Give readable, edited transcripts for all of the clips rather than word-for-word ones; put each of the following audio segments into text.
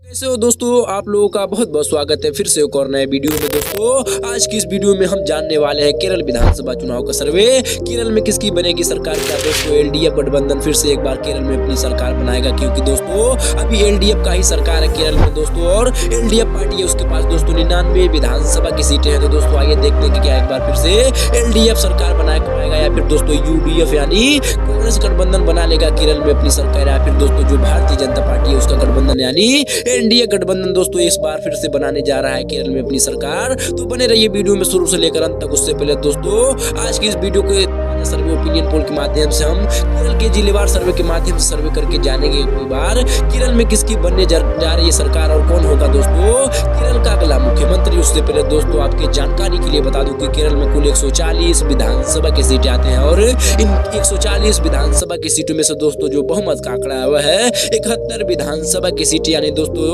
कैसे हो दोस्तों, आप लोगों का बहुत बहुत स्वागत है फिर से एक और नए वीडियो में। दोस्तों आज की इस वीडियो में हम जानने वाले हैं केरल विधानसभा चुनाव का सर्वे। केरल में किसकी बनेगी सरकार, क्या दोस्तों एलडीएफ गठबंधन फिर से एक बार केरल में अपनी सरकार बनाएगा? क्योंकि दोस्तों अभी एलडीएफ का ही सरकार है केरल में दोस्तों, और एलडीएफ पार्टी है उसके पास दोस्तों 99 विधानसभा की सीटें हैं। तो दोस्तों आइए देखते हैं कि क्या एक बार फिर से एलडीएफ सरकार बनाएगा या फिर दोस्तों यूडीएफ यानी कांग्रेस गठबंधन बना लेगा केरल में अपनी सरकार, या फिर दोस्तों जो भारतीय जनता पार्टी है उसका गठबंधन यानी एनडीए गठबंधन दोस्तों इस बार फिर से बनाने जा रहा है केरल में अपनी सरकार। तो बने रहिए वीडियो में शुरू से लेकर अंत तक। उससे पहले दोस्तों आज की इस वीडियो के सर्वे ओपिनियन पोल के माध्यम से हम केरल के जिलेवार सर्वे के माध्यम से सर्वे करके जानेंगे एक बार केरल में किसकी बनने जा रही है सरकार और कौन होगा दोस्तों केरल का अगला मुख्यमंत्री। उससे पहले दोस्तों आपके जानकारी के लिए बता दूं कि केरल में कुल 140 विधानसभा की सीटें आते हैं, और इन 140 विधानसभा की सीटों में से दोस्तों जो बहुमत का आंकड़ा है वह है 71 विधानसभा की सीटें, यानी दोस्तों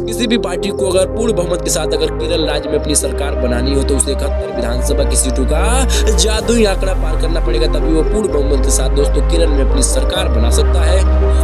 किसी भी पार्टी को अगर पूर्ण बहुमत के साथ अगर केरल राज्य में अपनी सरकार बनानी हो तो उसे 71 विधानसभा की सीटों का जादुई आंकड़ा पार करना पड़ेगा, तभी वो पूर्ण बहुमत के साथ दोस्तों केरल में अपनी सरकार बना सकता है।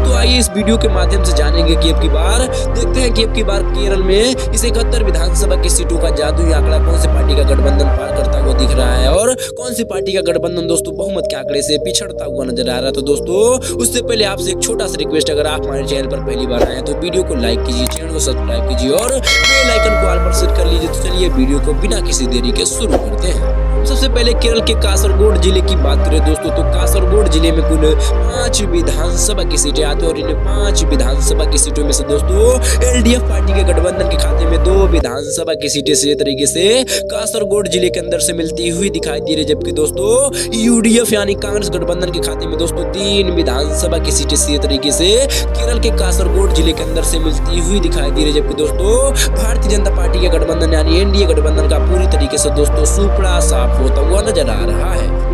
तो आइए इस वीडियो के माध्यम से जानेंगे कि अब की बार देखते हैं कि अब की बार केरल में इस 71 विधानसभा की सीटों का जादुई आंकड़ा कौन सी पार्टी का गठबंधन पार करता हुआ दिख रहा है और कौन सी पार्टी का गठबंधन दोस्तों बहुमत के आंकड़े से पिछड़ता हुआ नजर आ रहा है। तो दोस्तों उससे पहले आपसे एक छोटा सा रिक्वेस्ट, अगर आप हमारे चैनल पर पहली बार आए हैं तो वीडियो को लाइक कीजिए, चैनल को सब्सक्राइब कीजिए और बेल आइकन को ऑल पर सेट कर लीजिए। तो चलिए वीडियो को बिना किसी देरी के शुरू करते हैं। सबसे पहले केरल के कासरगोड जिले की बात करें दोस्तों, तो कासरगोड जिले में कुल 5 विधानसभा की सीटें आती है और इन 5 विधानसभा की सीटों में से दोस्तों एलडीएफ पार्टी के गठबंधन के खाते में 2 विधानसभा की सीटें सीधे तरीके से कासरगोड जिले के अंदर से मिलती हुई दिखाई दे रही, जबकि दोस्तों यूडीएफ यानी कांग्रेस गठबंधन के खाते में दोस्तों 3 विधानसभा की सीटें सीधे तरीके से केरल के कासरगोड जिले के अंदर से मिलती हुई दिखाई दे रही, जबकि दोस्तों भारतीय जनता पार्टी के गठबंधन यानी एनडीए गठबंधन का पूरी तरीके से दोस्तों सुपड़ा साफ होता हुआ नजर आ रहा है।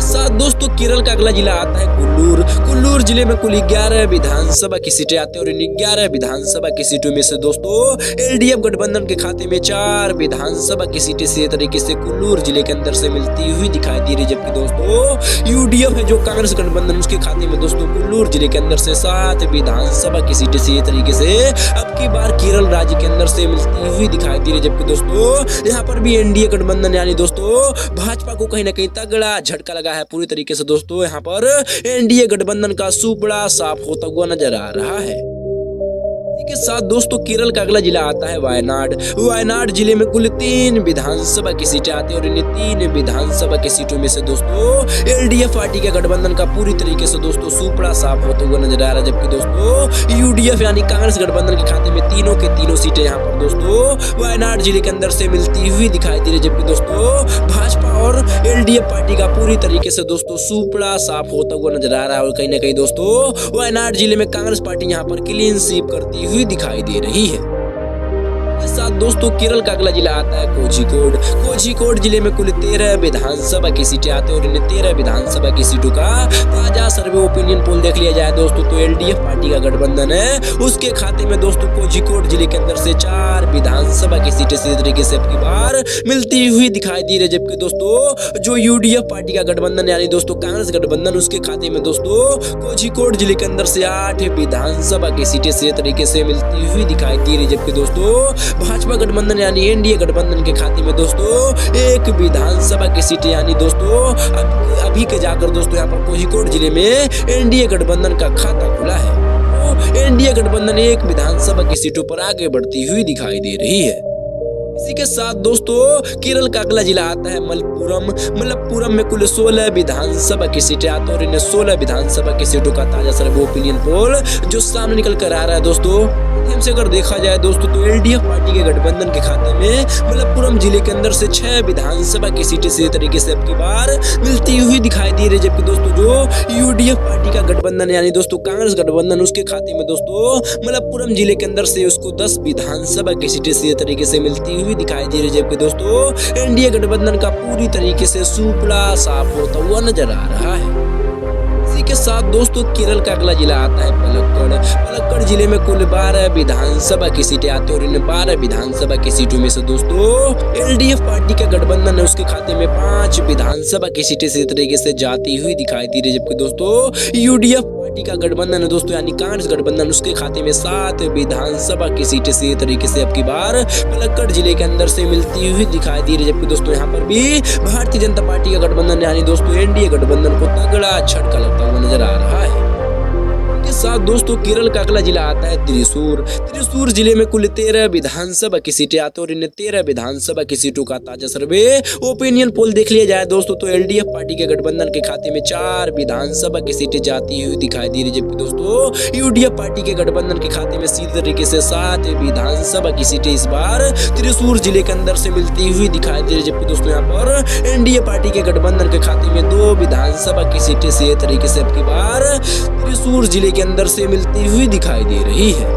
साथ दोस्तों केरल का अगला जिला आता है कुल्लूर। कुल्लूर जिले में कुल 11 विधानसभा की सीटें आती है और इन 11 विधानसभा की सीटों में से दोस्तों एलडीएफ गठबंधन के खाते में 4 विधानसभा की सीटें सीधे तरीके से कुल्लूर जिले के अंदर से मिलती हुई दिखाई दे रही, जबकि दोस्तों यूडीएफ है जो कांग्रेस गठबंधन उसके खाते में दोस्तों कुल्लूर जिले के अंदर से 7 विधानसभा की सीटें सीधे तरीके से अब की बार केरल राज्य के अंदर से मिलती हुई दिखाई दे रही, जबकि दोस्तों यहाँ पर भी एनडीए गठबंधन यानी दोस्तों भाजपा को कहीं ना कहीं तगड़ा झटका लगा है पूरी तरीके से दोस्तों यहाँ पर एनडीए गठबंधन का सुपड़ा साफ होता हुआ नजर आ रहा है। के साथ दोस्तों केरल का अगला जिला आता है वायनाड। वायनाड जिले में कुल 3 विधानसभा की सीटें आती है और इन 3 विधानसभा की सीटों में से दोस्तों एलडीएफ पार्टी के गठबंधन का पूरी तरीके से दोस्तों सुपड़ा साफ होता हुआ नजर आ रहा है, जबकि दोस्तों यूडीएफ यानी कांग्रेस गठबंधन के खाते में तीनों के तीनों सीटें यहाँ पर दोस्तों वायनाड जिले के अंदर से मिलती हुई दिखाई दे रही, जबकि दोस्तों भाजपा और एलडीएफ पार्टी का पूरी तरीके से दोस्तों सुपड़ा साफ होता हुआ नजर आ रहा है, और कहीं ना कहीं दोस्तों वायनाड जिले में कांग्रेस पार्टी यहाँ पर क्लीन स्वीप करती हुई दिखाई दे रही है। साथ दोस्तों केरल का अगला जिला आता है कोझिकोड। कोझिकोड जिले में कुल 13 विधानसभा की सीटें आती है और इन 13 विधानसभा की सीटों का ताजा सर्वे ओपिनियन पोल देख लिया जाए दोस्तों तो एलडीएफ पार्टी का गठबंधन है उसके खाते में दोस्तों कोझिकोड जिले के अंदर से 4 विधानसभा की सीटें सीधे तरीके से अब की बार मिलती हुई दिखाई दे रही, जबकि दोस्तों जो यूडीएफ पार्टी का गठबंधन यानी दोस्तों कांग्रेस गठबंधन उसके खाते में दोस्तों कोझिकोड जिले के अंदर से 8 विधानसभा की सीटें सीधे तरीके से मिलती हुई दिखाई दे रही, जबकि दोस्तों भाजपा गठबंधन यानी एनडीए गठबंधन के खाते में दोस्तों 1 विधानसभा की सीटें यानी दोस्तों अभी के जाकर दोस्तों यहाँ पर कोझिकोड जिले में एनडीए गठबंधन का खाता खुला है। तो एनडीए गठबंधन 1 विधानसभा की सीटों पर आगे बढ़ती हुई दिखाई दे रही है। इसी के साथ दोस्तों केरल का अगला जिला आता है मलप्पुरम। मलप्पुरम में कुल 16 विधानसभा की सीटें आती है और इन 16 विधानसभा की सीटों का ताजा सर्वे ओपिनियन पोल जो सामने निकल कर आ रहा है दोस्तों माध्यम से अगर देखा जाए दोस्तों तो एलडीएफ पार्टी के गठबंधन के खाते में मलप्पुरम जिले के अंदर से 6 विधानसभा की सीटें सीधे तरीके से अब की बार मिलती हुई दिखाई दे रही, जबकि दोस्तों जो यूडीएफ पार्टी का गठबंधन यानी दोस्तों कांग्रेस गठबंधन उसके खाते में दोस्तों मलप्पुरम जिले के अंदर से उसको 10 विधानसभा की सीटें सीधे तरीके से मिलती हुई दिखाई दे रही, जबकि दोस्तों एनडीए गठबंधन का पूरी तरीके से सुपड़ा साफ होता हुआ नजर आ रहा है। के साथ दोस्तों केरल का अगला जिला आता है पलक्कड़। पलक्कड़ जिले में कुल 12 विधानसभा की सीटें आती है और इन 12 विधानसभा की सीटों में से दोस्तों एलडीएफ पार्टी का गठबंधन है उसके खाते में 5 विधानसभा की सीटें इसी तरीके से जाती हुई दिखाई दी रही, जबकि दोस्तों यूडीएफ पार्टी का गठबंधन है दोस्तों यानी कांग्रेस गठबंधन उसके खाते में 7 विधानसभा की सीटें इसी तरीके से अब की बार पलक्कड़ जिले के अंदर से मिलती हुई दिखाई दी रही, जबकि दोस्तों यहाँ पर भी भारतीय जनता पार्टी का गठबंधन यानी दोस्तों एनडीए गठबंधन को तगड़ा झटका लगता हुआ नजर आ रहा है। के साथ दोस्तों केरल का अगला जिला आता है त्रिशूर। त्रिशूर जिले में कुल 13 विधानसभा की सीटें आती है और इन 13 विधानसभा की सीटों का ताजा सर्वे ओपिनियन पोल देख लिया जाए दोस्तों तो एलडीएफ पार्टी के गठबंधन के खाते में 4 विधानसभा की सीटें जाती हुई दिखाई दे रही, जबकि दोस्तों यूडीएफ पार्टी के गठबंधन के खाते में सीधे तरीके से 7 विधानसभा की सीटें इस बार त्रिशूर जिले के अंदर से मिलती हुई दिखाई दे रही, जबकि दोस्तों यहाँ पर एनडीए पार्टी के गठबंधन के खाते में 2 विधानसभा की सीटें सीधे तरीके से अब की बार त्रिशूर जिले के अंदर से मिलती हुई दिखाई दे रही है।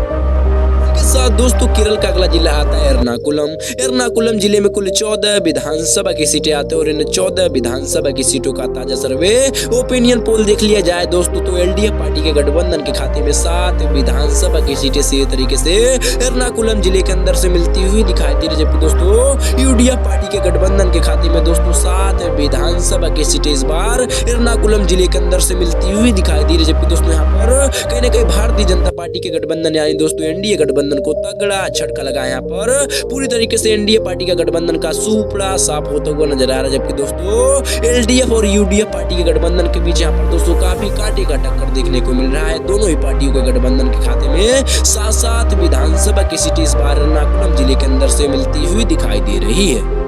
साथ दोस्तों केरल का अगला जिला आता है एर्नाकुलम। एर्नाकुलम जिले में कुल 14 विधानसभा की सीटें आते हैं और इन 14 विधानसभा की सीटों का ताजा सर्वे ओपिनियन पोल देख लिया जाए दोस्तों तो एलडीएफ पार्टी के गठबंधन के खाते में 7 विधानसभा की सीटें सीधे तरीके से एर्नाकुलम जिले के अंदर से मिलती हुई दिखाई दे रही, जबकि दोस्तों यूडीएफ पार्टी के गठबंधन के खाते में दोस्तों 7 विधानसभा की सीटें इस बार एर्नाकुलम जिले के अंदर से मिलती हुई दिखाई दे रही, जबकि दोस्तों यहाँ पर कहीं ना कहीं भारतीय जनता पार्टी के गठबंधन यानी दोस्तों एनडीए गठबंधन को तगड़ा झटका लगा। यहाँ पर पूरी तरीके से एनडीए पार्टी का गठबंधन का सुपड़ा साफ होता हुआ नजर आ रहा है, जबकि दोस्तों एलडीएफ और यूडीएफ पार्टी के गठबंधन के बीच यहाँ पर दोस्तों काफी कांटे का टक्कर देखने को मिल रहा है। दोनों ही पार्टियों के गठबंधन के खाते में 7 विधानसभा की सीटें इस बार एर्नाकुलम जिले के अंदर से मिलती हुई दिखाई दे रही है।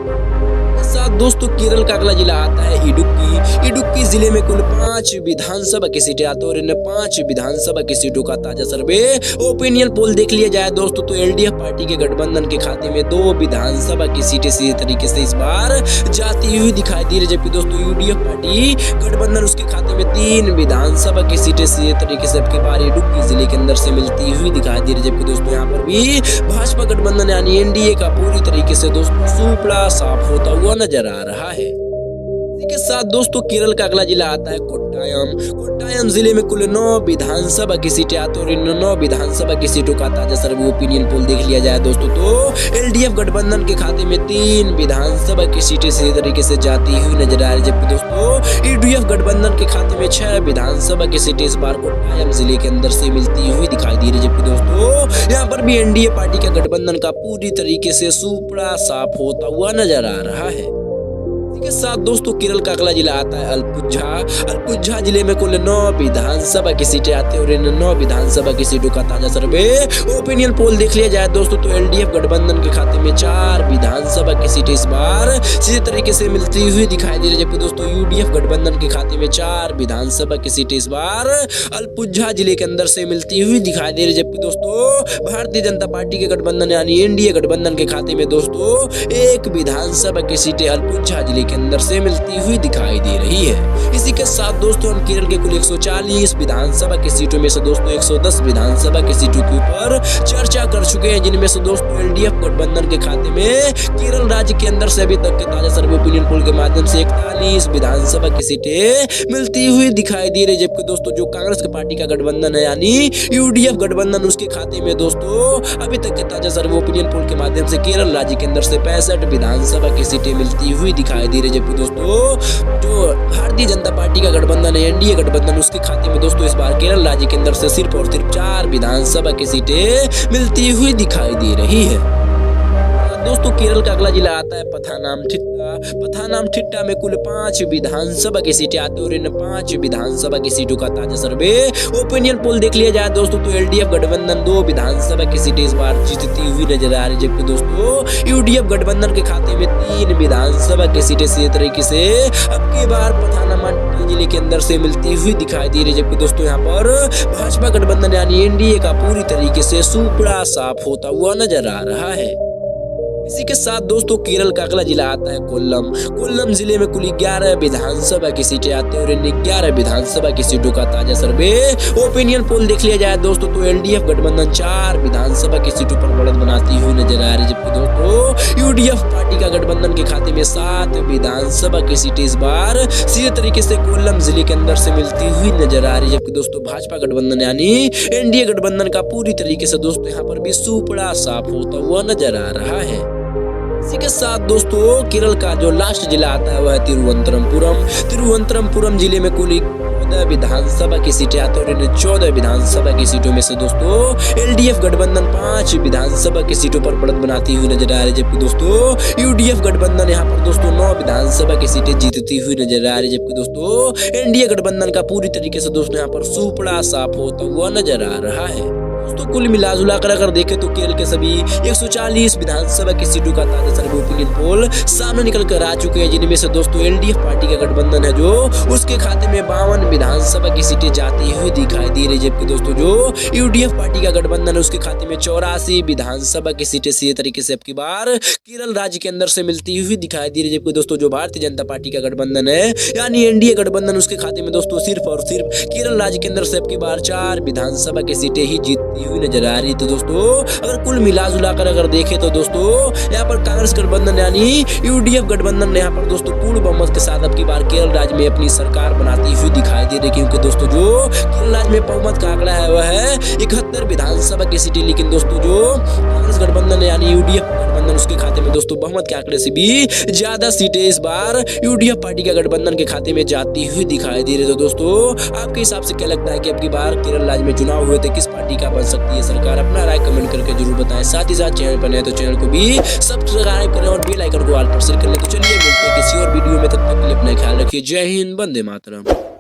साथ दोस्तों केरल का अगला जिला आता है इडुक्की। इडुक्की जिले में कुल 5 विधानसभा की सीटें आती है और इन 5 विधानसभा की सीटों का ताजा सर्वे ओपिनियन पोल देख लिया जाए दोस्तों तो एलडीएफ पार्टी के गठबंधन के खाते में 2 विधानसभा की सीटें सीधे तरीके से इस बार जाती हुई दिखाई दे रही, जबकि दोस्तों यूडीएफ पार्टी गठबंधन उसके खाते में 3 विधानसभा की सीटें सीधे तरीके से अब की बार इडुक्की जिले के अंदर से मिलती हुई दिखाई दे रही, जबकि दोस्तों यहाँ पर भी भाजपा गठबंधन यानी एनडीए का पूरी तरीके से दोस्तों सुपड़ा साफ होता हुआ नजर आ रहा है। के साथ दोस्तों केरल का अगला जिला आता है कोट्टायम। कोट्टायम जिले में कुल 9 विधानसभा की सीटें आती है और इन 9 विधानसभा की सीटों का ताजा सर्वे ओपिनियन पोल देख लिया जाए दोस्तों तो एलडीएफ गठबंधन के खाते में 3 विधानसभा की सीटें सीधे तरीके से जाती हुई नजर आ रही, जबकि दोस्तों यूडीएफ गठबंधन के खाते में 6 विधानसभा की सीटें इस बार कोट्टायम जिले के अंदर से मिलती हुई दिखाई दे रही, जबकि दोस्तों यहाँ पर भी एनडीए पार्टी का गठबंधन का पूरी तरीके से सुपड़ा साफ होता हुआ नजर आ रहा है। के साथ दोस्तों केरल का अगला जिला आता है अल्पुझा। अल्पुझा जिले में कुल 9 विधानसभा की सीटें आती है और इन 9 विधानसभा की सीटों का ताजा सर्वे ओपिनियन पोल देख लिया जाए दोस्तों तो एलडीएफ गठबंधन के खाते में 4 विधानसभा की सीटें इस बार सीधे तरीके से मिलती हुई दिखाई दे रही, जबकि दोस्तों यूडीएफ गठबंधन के खाते में 4 विधानसभा की सीटें इस बार अल्पुझा जिले के अंदर से मिलती हुई दिखाई दे रही, जबकि दोस्तों भारतीय जनता पार्टी के गठबंधन यानी एनडीए गठबंधन के खाते में दोस्तों 1 विधानसभा की सीटें अल्पुझा जिले के अंदर से मिलती हुई दिखाई दे रही है। इसी के साथ दोस्तों हम केरल के कुल 140 विधानसभा की सीटों में से दोस्तों 110 विधानसभा की सीटों के ऊपर चर्चा कर चुके हैं, जिनमें से दोस्तों एलडीएफ गठबंधन के खाते में केरल राज्य के अंदर से अभी तक के ताजा सर्वे ओपिनियन पोल के माध्यम से 41 विधानसभा की सीटें मिलती हुई दिखाई दे रही, जबकि दोस्तों जो कांग्रेस की पार्टी का गठबंधन है यानी यूडीएफ गठबंधन उसके खाते में दोस्तों अभी तक के ताजा सर्वे ओपिनियन पोल के माध्यम से केरल राज्य के अंदर से 65 विधानसभा की सीटें मिलती हुई दिखाई दे रही, जबकि दोस्तों जो भारतीय जनता पार्टी का गठबंधन है एनडीए गठबंधन उसके खाते में दोस्तों इस बार केरल राज्य के अंदर से सिर्फ और सिर्फ 4 विधानसभा की सीटें मिलती हुई दिखाई दे रही है। दोस्तों केरल का अगला जिला आता है पथानामथिट्टा। पथानामथिट्टा में कुल 5 विधानसभा की सीटें आती है और इन 5 विधानसभा की सीटों का ताजा सर्वे ओपिनियन पोल देख लिया जाए दोस्तों तो एलडीएफ गठबंधन 2 विधानसभा की सीटें इस बार जीतती हुई नजर आ रही, जबकि दोस्तों यूडीएफ गठबंधन के खाते में 3 विधानसभा की सीटें सीधे तरीके से अब की बार पथानामथिट्टा जिले के अंदर से मिलती हुई दिखाई दे रही, जबकि दोस्तों यहाँ पर भाजपा गठबंधन यानी एनडीए का पूरी तरीके से सुपड़ा साफ होता हुआ नजर आ रहा है। इसी के साथ दोस्तों केरल का अगला जिला आता है कोल्लम। कोल्लम जिले में कुल 11 विधानसभा की सीटें आती हैं और इन 11 विधानसभा की सीटों का ताजा सर्वे ओपिनियन पोल देख लिया जाए दोस्तों तो एलडीएफ गठबंधन 4 विधानसभा की सीटों पर बढ़त बनाती हुई नजर आ रही है, जबकि दोस्तों यूडीएफ पार्टी का गठबंधन के खाते में 7 विधानसभा की सीटें इस बार सीधे तरीके से कोल्लम जिले के अंदर से मिलती हुई नजर आ रही है, जबकि दोस्तों भाजपा गठबंधन यानी एनडीए गठबंधन का पूरी तरीके से दोस्तों यहाँ पर भी सुपड़ा साफ होता हुआ नजर आ रहा है। इसी के साथ दोस्तों केरल का जो लास्ट जिला आता है वह है तिरुवनंतपुरम। तिरुवनंतपुरम जिले में कुल 14 विधानसभा की सीटें आती हैं और इन 14 विधानसभा की सीटों में से दोस्तों एलडीएफ गठबंधन 5 विधानसभा की सीटों पर बढ़त बनाती हुई नजर आ रही है, जबकि दोस्तों यूडीएफ गठबंधन यहाँ पर दोस्तों 9 विधानसभा की सीटें जीतती हुई नजर आ रही है, जबकि दोस्तों एनडीए गठबंधन का पूरी तरीके से दोस्तों यहाँ पर सुपड़ा साफ होता हुआ नजर आ रहा है। दोस्तों कुल मिलाजुला कर अगर देखें तो केरल के सभी 140 विधानसभा की सीटों का ताजा सर्वे ओपिनियन पोल सामने निकल कर आ चुके हैं, जिनमें से दोस्तों एलडीएफ पार्टी का गठबंधन है जो उसके खाते में 52 विधानसभा की सीटें जाती हुई दिखाई दे रही है, जबकि दोस्तों जो यूडीएफ पार्टी का गठबंधन है उसके खाते में 84 विधानसभा की सीटें सीधे तरीके से अब की बार केरल राज्य के अंदर से मिलती हुई दिखाई दे रही है, जबकि दोस्तों जो भारतीय जनता पार्टी का गठबंधन है यानी एनडीए गठबंधन उसके खाते में दोस्तों सिर्फ और सिर्फ केरल राज्य के अंदर से अब की बार 4 विधानसभा की सीटें ही जीतती हुई नजर आ रही है। तो दोस्तों अगर कुल मिला जुला कर अगर देखें तो दोस्तों यहाँ पर कांग्रेस गठबंधन यानी यूडीएफ गठबंधन ने यहाँ पर दोस्तों पूर्ण बहुमत के साथ अब की बार केरल राज्य में अपनी सरकार बनाती हुई दिखाई दे रही है, क्योंकि दोस्तों जो केरल राज्य में बहुमत का आंकड़ा है वह है 71 विधानसभा की सीटें, लेकिन दोस्तों जो कांग्रेस गठबंधन यानी यूडीएफ गठबंधन उसके खाते में दोस्तों बहुमत के आंकड़े से भी ज्यादा सीटें इस बार यूडीएफ पार्टी के गठबंधन के खाते में जाती हुई दिखाई दे रही है। तो दोस्तों आपके हिसाब से क्या लगता है कि अब की बार केरल राज्य में चुनाव हुए थे किस पार्टी का बन सकती है सरकार? अपना राय कमेंट करके जरूर बताएं। साथ ही साथ चैनल पर नए तो चैनल को भी सब्सक्राइब करें और बेल आइकन को ऑल पर सेट कर लें। तो चलिए मिलते हैं किसी और वीडियो में, तब तक के लिए अपना ख्याल रखिए। जय हिंद, वंदे मातरम।